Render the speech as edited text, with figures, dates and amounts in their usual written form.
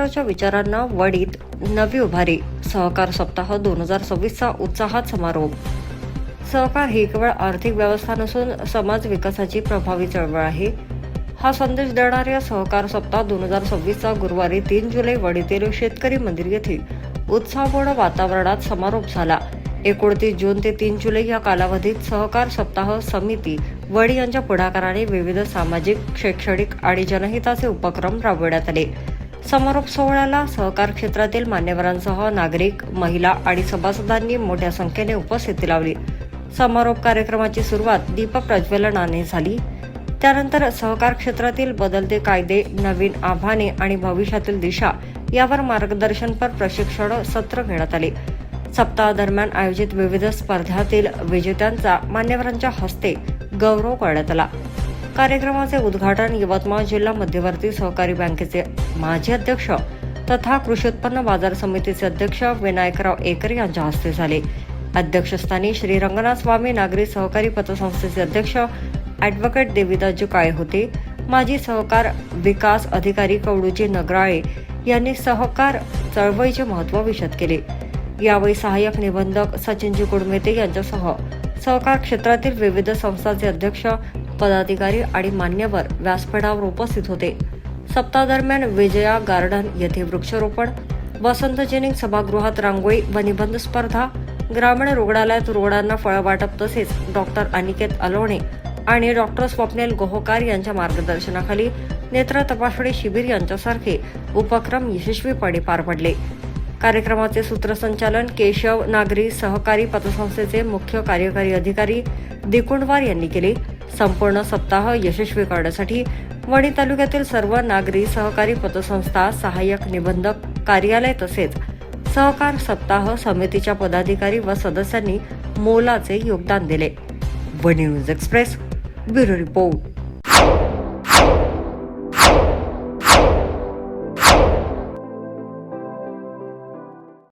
सहकाराच्या विचारांना वडीत नवी उभारी. सहकार सप्ताह 2026चा उत्साहात समारोप. सहकार ही केवळ आर्थिक व्यवस्था नसून समाज विकासाची प्रभावी चळवळ आहे. हा संदेश देणाऱ्या सहकार सप्ताह 2026चा गुरुवारी 3 जुलै वडीतील शेतकरी मंदिर येथे उत्साहपूर्ण वातावरणात समारोप झाला. 29 जून ते 3 जुलै या कालावधीत सहकार सप्ताह समिती वडी यांच्या पुढाकाराने विविध सामाजिक, शैक्षणिक आणि जनहिताचे उपक्रम राबवण्यात आले. समारोप सोहळ्याला सहकार क्षेत्रातील मान्यवरांसह नागरिक, महिला आणि सभासदांनी मोठ्या संख्येने उपस्थिती लावली. समारोप कार्यक्रमाची सुरुवात दीप प्रज्वलनाने झाली. त्यानंतर सहकार क्षेत्रातील बदलते कायदे, नवीन आव्हाने आणि भविष्यातील दिशा यावर मार्गदर्शनपर प्रशिक्षण सत्र घेण्यात आले. सप्ताहादरम्यान आयोजित विविध स्पर्धातील विजेत्यांचा मान्यवरांच्या हस्ते गौरव करण्यात आला. कार्यक्रमाचे उद्घाटन यवतमाळ जिल्हा मध्यवर्ती सहकारी बँकेचे माजी अध्यक्ष तथा कृषी उत्पन्न बाजार समितीचे अध्यक्ष विनायकराव एकर यांच्या हस्ते झाले. अध्यक्षस्थानी श्री रंगनाथ स्वामी नागरी सहकारी पतसंस्थेचे अध्यक्ष ॲडव्होकेट देविदासजी काळे होते. माजी सहकार विकास अधिकारी कवडूजी नगराळे यांनी सहकार चळवळीचे महत्त्व विशद केले. यावेळी सहाय्यक निबंधक सचिनजी कुडमेते यांच्यासह सहकार क्षेत्रातील विविध संस्थांचे अध्यक्ष, पदाधिकारी आणि मान्यवर व्यासपीठावर उपस्थित होते. सप्ताहादरम्यान विजया गार्डन येथे वृक्षारोपण, वसंत जेनिंग सभागृहात रांगोळी व निबंध स्पर्धा, ग्रामीण रुग्णालयात रुग्णांना फळं वाटप तसेच डॉक्टर अनिकेत अलोणे आणि डॉक्टर स्वप्नील गोहोकार यांच्या मार्गदर्शनाखाली नेत्र तपासणी शिबिर यांच्यासारखे उपक्रम यशस्वीपणे पार पडले. कार्यक्रमाचे सूत्रसंचालन केशव नागरी सहकारी पतसंस्थेचे मुख्य कार्यकारी अधिकारी दिकुंडवार यांनी केले. संपूर्ण सप्ताह यशस्वी करण्यासाठी वणी तालुक्यातील सर्व नागरी सहकारी पतसंस्था, सहाय्यक निबंधक कार्यालय तसेच सहकार सप्ताह समितीच्या पदाधिकारी व सदस्यांनी मोलाचे योगदान दिले. Wani news express bureau report.